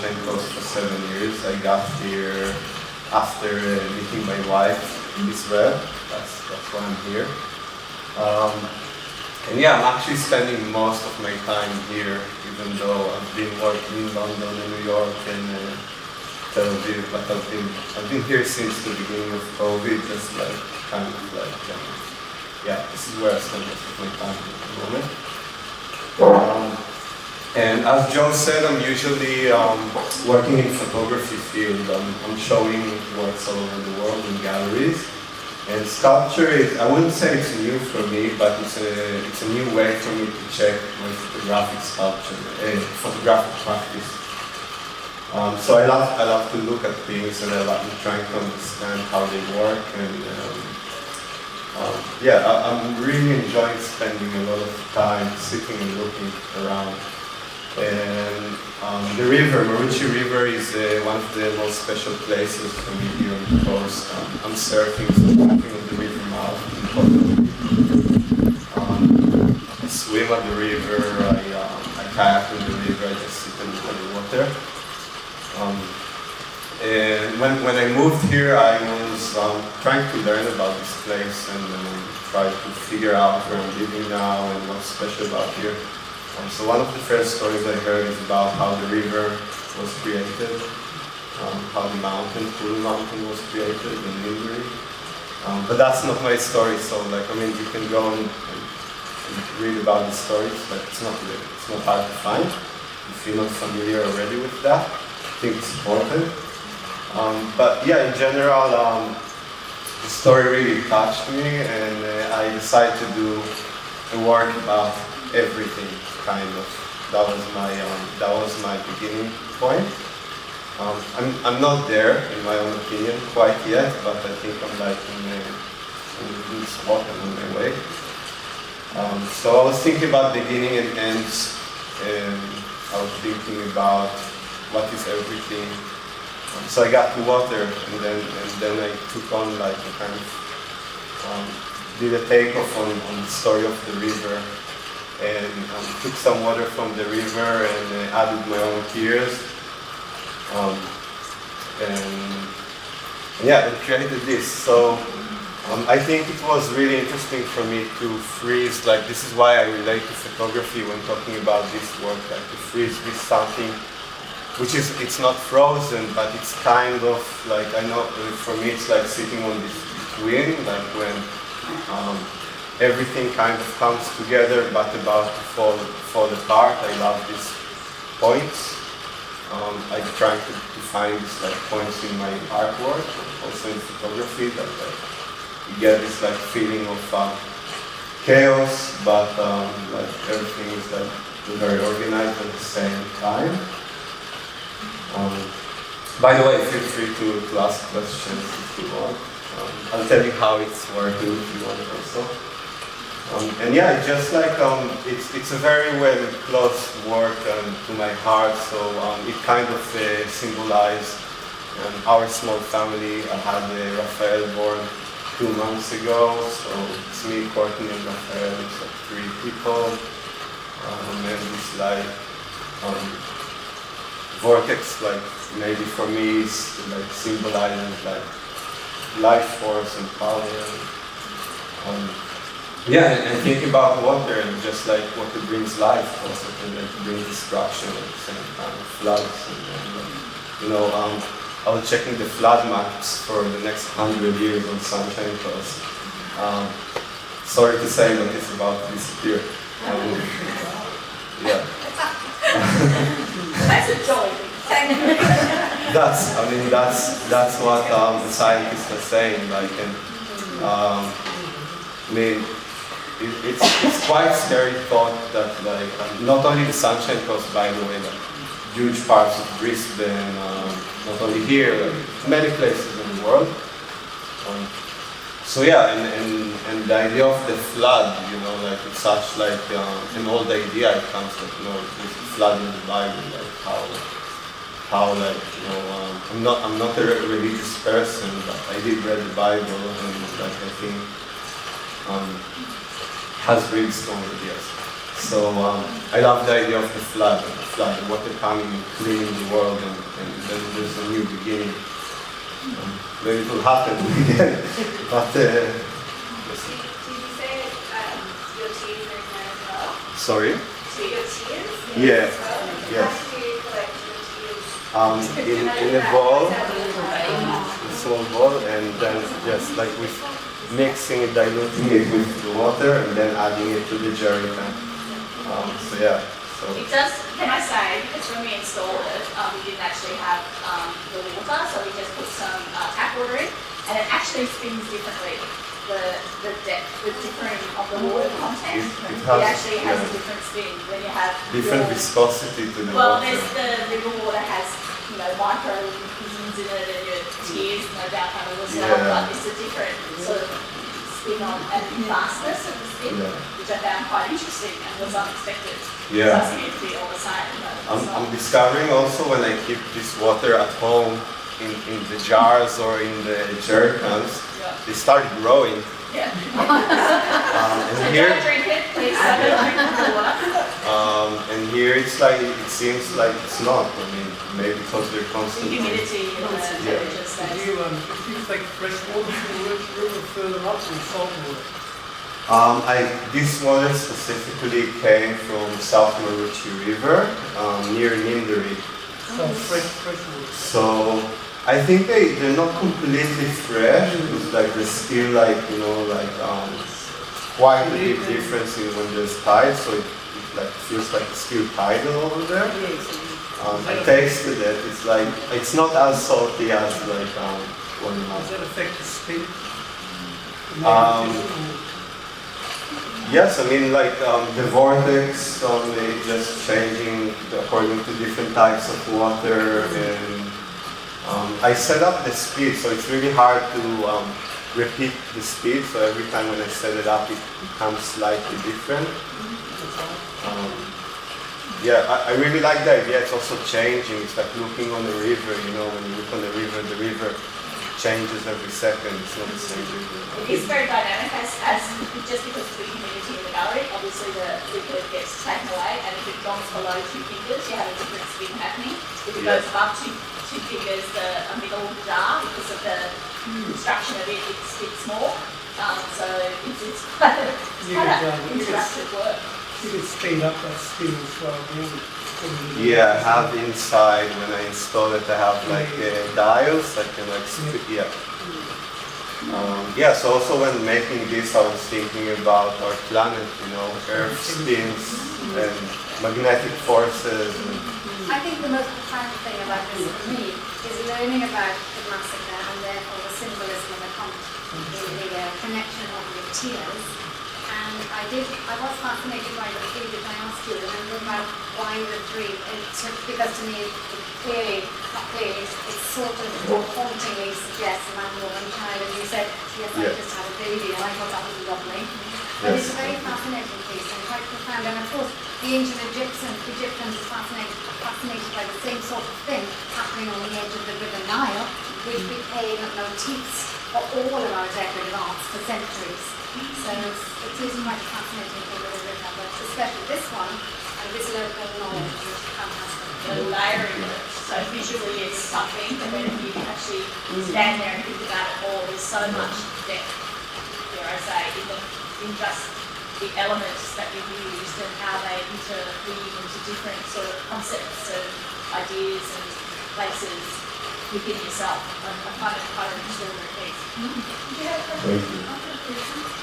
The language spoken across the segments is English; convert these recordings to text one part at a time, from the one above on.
Sunshine Coast for 7 years. I got here after meeting my wife in Israel. That's why I'm here. And yeah, I'm actually spending most of my time here, even though I've been working in London and New York and Tel Aviv, but I've been here since the beginning of COVID, just like kind of like, yeah, this is where I spend most of my time at the moment. And as Joe said, I'm usually working in photography field. I'm showing works all over the world in galleries. And sculpture is, I wouldn't say it's new for me, but it's a new way for me to check my photographic sculpture, photographic practice. So I love to look at things, and I love trying to understand how they work. And yeah, I'm really enjoying spending a lot of time sitting and looking around. And the river, Maroochy River, is one of the most special places for me here on the coast. I'm surfing, so I'm walking on the river mouth. I swim at the river, I kayak on the river, I just sit and look at the water. And when I moved here, I was trying to learn about this place and try to figure out where I'm living now and what's special about here. So one of the first stories I heard is about how the river was created, how the mountain, Kulu Mountain, was created in Hungary. But that's not my story, so like, I mean, you can go and read about the stories, but it's not hard to find if you're not familiar already with that. I think it's important. But yeah, in general, the story really touched me, and I decided to do a work about everything, kind of. That was my beginning point. I'm not there, in my own opinion, quite yet, but I think I'm like in a good spot and on my way. So I was thinking about beginning and ends, and I was thinking about what is everything. So I got to water, and then I took on like a kind of did a takeoff on the story of the river, and took some water from the river and added my own tears, and yeah, and created this. So I think it was really interesting for me to freeze. Like, this is why I relate to photography when talking about this work. Like, to freeze this something which is, it's not frozen, but it's kind of like, I know for me it's like sitting on this between, like when everything kind of comes together but about to fall apart. I love these points. I'm trying to find these like points in my artwork, also in photography, that you get this like feeling of chaos, but like everything is like very organized at the same time. By the way, feel free to ask questions if you want. I'll tell you how it's working if you want also. And yeah, it's just like, it's a very well close work to my heart, so it kind of symbolized our small family. I had Raphael born 2 months ago, so it's me, Courtney, and Raphael. It's like 3 people, and this like vortex, like maybe for me, is like symbolizing like life force and power. Yeah, and think about water, and just like water brings life, also can like bring destruction at the same time, floods. And you know, I was checking the flood maps for the next 100 years on Sunshine Coast. Sorry to say, but it's about to disappear. Yeah. That's a joy. Thank you. That's what the scientists are saying. Like, and I mean, it's quite scary thought that like not only the Sunshine Coast, by the way, like huge parts of Brisbane, not only here, like many places in the world. So yeah, and the idea of the flood, you know, like it's such like an old idea. It comes like, you know, with the flood in the Bible, like how like, you know, I'm not a religious person, but I did read the Bible, and like I think has really strong ideas. So I love the idea of the flood, the water coming and cleaning the world, and then there's a new beginning. Maybe it will happen again, but Did you say your tears are in there as well? sorry. So your tears? Yeah. Yes. How do you collect your tears? In a bowl, a small bowl, and then just like with mixing it, diluting it with the water, and then adding it to the jerry can. So yeah. So It does, can I say, because when we installed it, we didn't actually have the water, so we just put some tap water in, and it actually spins differently. The depth, the differing of the water content, It actually has yeah, a different spin when you have different your, viscosity to the well, water. there's the river water has, microorganisms in it, and your tears, no doubt, kind of as well, Yeah. but it's a different sort of spin on and fastness of the spin, Yeah. which I found quite interesting and was unexpected. Yeah. It doesn't need to be all the same. But it's not. I'm discovering also when I keep this water at home in the jars or in the jerry cans, Yeah. they start growing. Yeah. And So here, don't drink it, please don't drink the water. and here it's like it seems like it's not. I mean, maybe because they're The constantly. humidity in the temperature If stays. you take fresh water from the river further up or salt water? This water specifically came from South Maroochy River near Nindari. So fresh water. So I think they're not completely fresh. It's like they're still like quite a big difference in when there's tide. So it like feels like it's still tidal over there. I tasted it. It's not as salty as like one Does that affect the spin? Yes, I mean like the vortex, it's just changing according to different types of water, and I set up the speed, so it's really hard to repeat the speed. So every time when I set it up, it becomes slightly different. Yeah, I really like the idea. It's also changing. It's like looking on the river. When you look on the river changes every second. It's not the same river. It is very dynamic as just because of the humidity in the gallery, obviously the liquid gets taken away, and if it drops below 2 fingers, you have a different spin happening. If it goes above two fingers, a middle jar, because of the construction of it, it's small. So it's quite an interactive work. You can speed up that spin and slow it down. Yeah, I have inside, when I install it, I have like dials that can like speed, yeah. Yeah, so also when making this, I was thinking about our planet, Earth spins and magnetic forces. I think the most profound thing about this for me is learning about the massacre and therefore the symbolism and the connection of the tears. And I was fascinated by the three that I asked you, remember about why the three, because to me, it sort of hauntingly suggests a man, woman, child, and you said, yes, I just had a baby, and I thought that was lovely. But it's a very fascinating piece and quite profound, and of course, the ancient Egyptians are fascinated by the same sort of thing happening on the edge of the River Nile, which became motifs for all of our decorative arts for centuries. So it is quite a fascinating thing that we've written about, especially this one, and this local knowledge is fantastic. The layering of it. So visually it's something, but then if you actually stand there and think about it all, there's so much depth, dare I say, in just the elements that you've used and how they interweave into different sort of concepts and ideas and places within yourself. I find it quite an extraordinary piece. Do you have a question?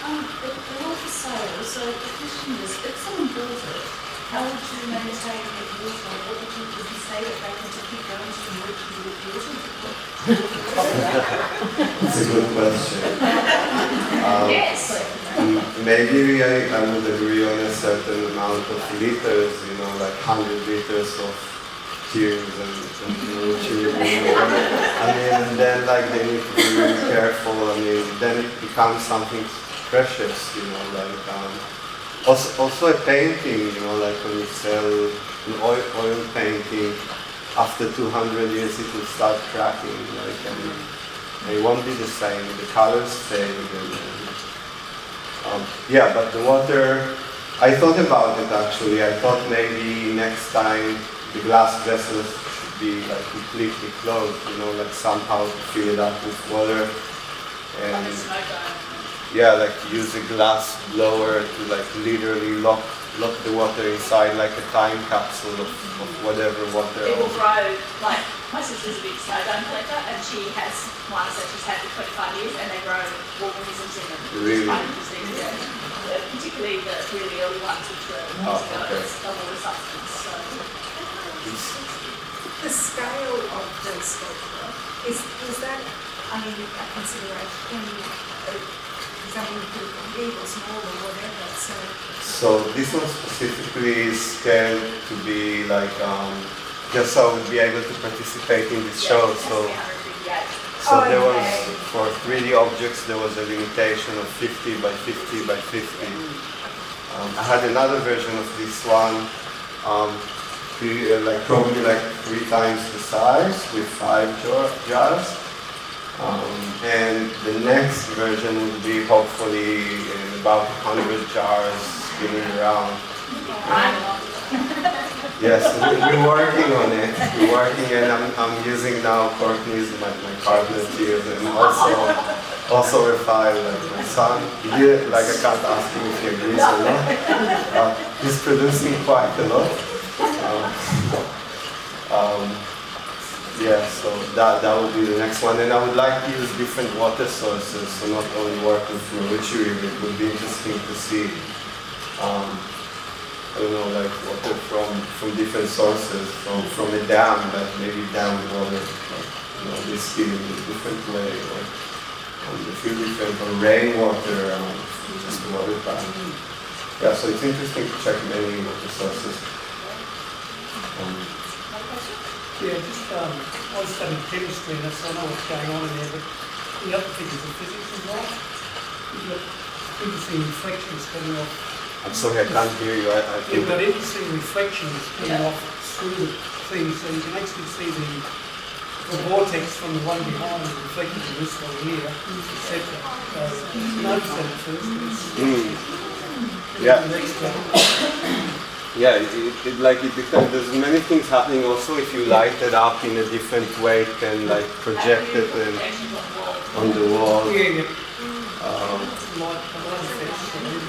The water sale, so the question is, if someone builds it, how would you maintain the water? What would you say that they want to keep going to the water? That's a good question. Yes. Maybe I would agree on a certain amount of liters, like 100 liters of tears and I mean, and then like they need to be really careful. I mean, then it becomes something precious, also a painting, like when you sell an oil painting, after 200 years it will start cracking, and it won't be the same. The colors fade, yeah. But the water, I thought about it actually. I thought maybe next time the glass vessels should be like completely closed, you know, like somehow to fill it up with water. Like And a snow dome. yeah, like use a glass blower to like literally lock the water inside like a time capsule of whatever water. It will grow, like, my sister's a big snow dome collector, and she has ones that she's had for 25 years, and they grow organisms in them. Really? It's quite interesting, yeah. Particularly the really early ones, which were years ago, okay. it's a water substance, so. The scale of the sculpture, is that, I mean, a consideration? For example, you put it big or small or whatever, so. So this one specifically is scaled to be like just so I would be able to participate in this show. So there was, for 3D objects, there was a limitation of 50 by 50 by 50. I had another version of this one, probably like 3 times the size with 5 jars. And the next version would be hopefully in about 100 jars spinning around. Yes, we're working on it. We're working, and I'm using now Courtney's, my partner, to use, and also Rafael, like my son. Like I can't ask him if he agrees or not. He's producing quite a lot. Yeah, so that would be the next one, and I would like to use different water sources, so not only work with Maroochy River. It would be interesting to see. I don't know, like water from different sources, from a dam, that maybe dam water, like, you know, they spill in a different way, or a few different, or rainwater, just water tank. Yeah, so it's interesting to check many water sources. Yeah, just, I was studying chemistry, and so I know what's going on in there, but the other thing is the physics involved. You've got interesting reflections coming off. I'm sorry, I can't hear you. You've got interesting reflections coming off through the thing, so you can actually see the vortex from the one behind reflected in this one here, etc. So, notice that at first, but it's Yeah. the next one. Yeah, it depends. There's many things happening also. If you light it up in a different way, it can like project it on the wall. Yeah, yeah.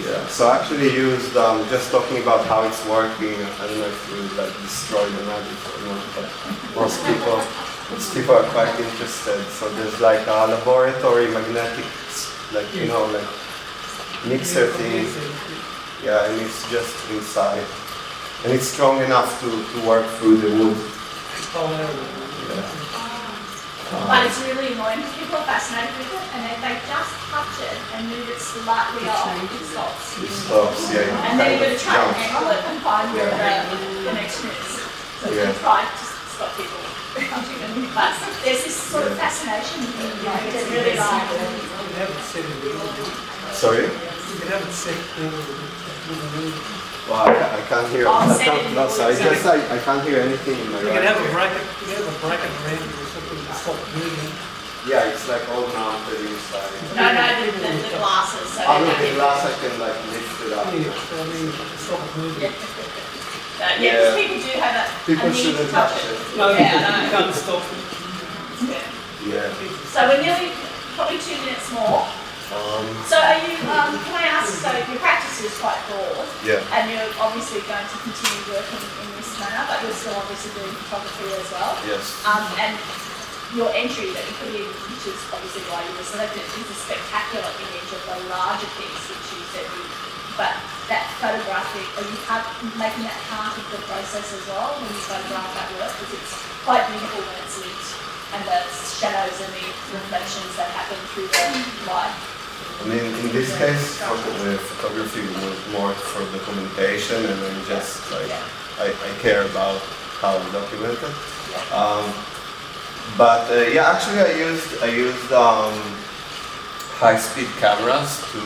Yeah, so I actually used, just talking about how it's working, I don't know if it will like destroy the magic or not, but most people are quite interested. So there's like a laboratory magnetic, like, you know, like mixer thing. Yeah, and it's just inside. And it's strong enough to work through the wood. Yeah. But it's really annoying because people are fascinated with it, and if they just touch it and move it slightly off, it stops. It stops, yeah. And then you've got to try and Jumps. angle it and find where the connection is. So you can try to stop people touching it. But there's this sort of fascination with it, like it's really like. You haven't said it. Sorry? You haven't said it. Well, I can't hear. No, sorry, I can't hear anything in my You right can have ear. a bracket. You can have a bracket around it or something to stop moving. Yeah, it's like all mounted inside. No, the glasses. So Out of they the glass, I can like lift it up. Yeah, so I mean, stop it moving. Yeah, because people do have a People need to shouldn't touch touch it. it. No, Yeah, I know. you can't stop it. Yeah. Yeah. So we're nearly, probably 2 minutes more. So are you, can I ask, so your practice is quite broad, Yeah. and you're obviously going to continue working in this manner, but you're still obviously doing photography as well. Yes. And your entry that you put in, which is obviously why you were selected, is a spectacular image of the larger piece, which you said but that photographic, are you making that part of the process as well when you photograph that work? Because it's quite beautiful when it's lit, and the shadows and the reflections that happen through the light. I mean, in this case, photography was more for documentation, and I'm just like, I care about how I document it. Yeah, actually, I used high-speed cameras to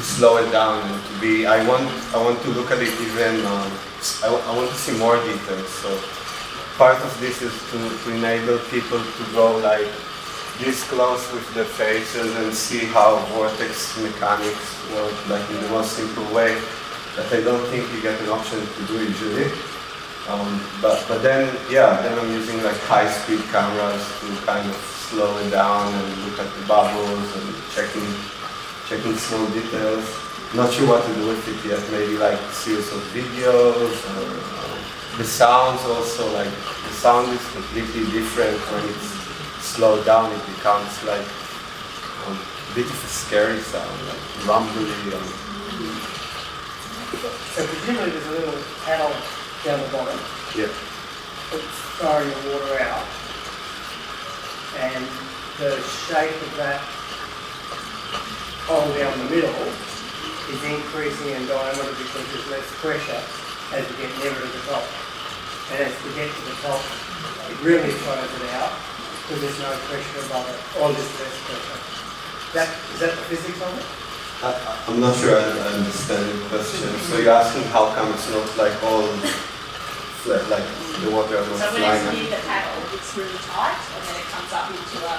slow it down and to be. I want to look at it even. I want to see more details. So part of this is to enable people to go like this close with their faces and see how vortex mechanics work, like in the most simple way. that I don't think you get an option to do usually. But then, yeah, then I'm using like high-speed cameras to kind of slow it down and look at the bubbles and checking small details. Not sure what to do with it yet. Maybe like a series of videos or the sounds also. Like the sound is completely different when it's slowed down. It becomes like a bit of a scary sound, like rumbly. So presumably there's a little paddle down the bottom. Yeah. It's throwing the water out, and the shape of that hole down the middle is increasing in diameter because there's less pressure as we get nearer to the top. And as we get to the top, it really throws it out because there's no pressure above it, or there's less pressure. Is that the physics of it? I'm not sure I understand the question. So you're asking how come it's not like all flat, like the water is not So when flying? it's near the paddle, it's really tight, and then it comes up into a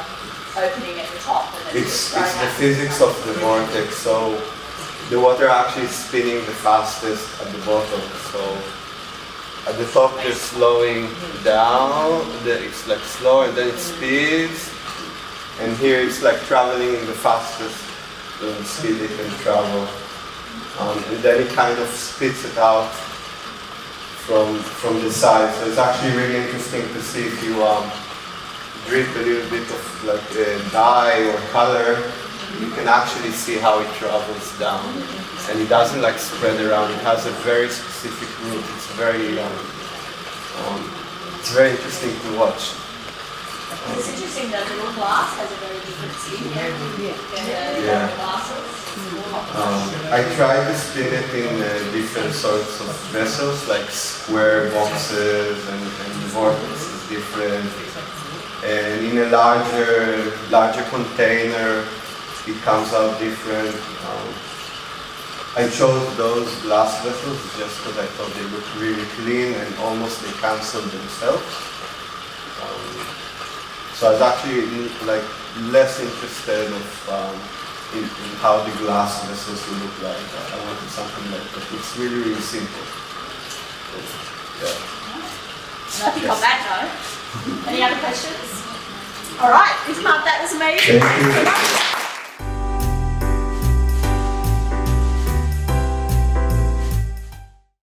opening at the top, and then It's thrown the out. physics of the vortex. So the water actually is spinning the fastest at the bottom. So at the top they're slowing down. It's like slow, and then it speeds. And here it's like traveling in the fastest speed it can travel. And then it kind of spits it out from the side. So it's actually really interesting to see if you drip a little bit of like dye or color, you can actually see how it travels down. And it doesn't like spread around. It has a very specific route. It's very interesting to watch. It's interesting that little glass has a very different spin than the Yeah. glasses. I tried to spin it in different sorts of vessels, like square boxes, and the vortex is different. And in a larger container, it comes out different. I chose those glass vessels just because I thought they looked really clean and almost they canceled themselves. So I was actually like less interested in how the glass vessels will look like. I wanted something like that. It's really, really simple. Yeah. Nothing on that note. Any other questions? All right, Itamar, that was amazing. Thank you. Thanks so much.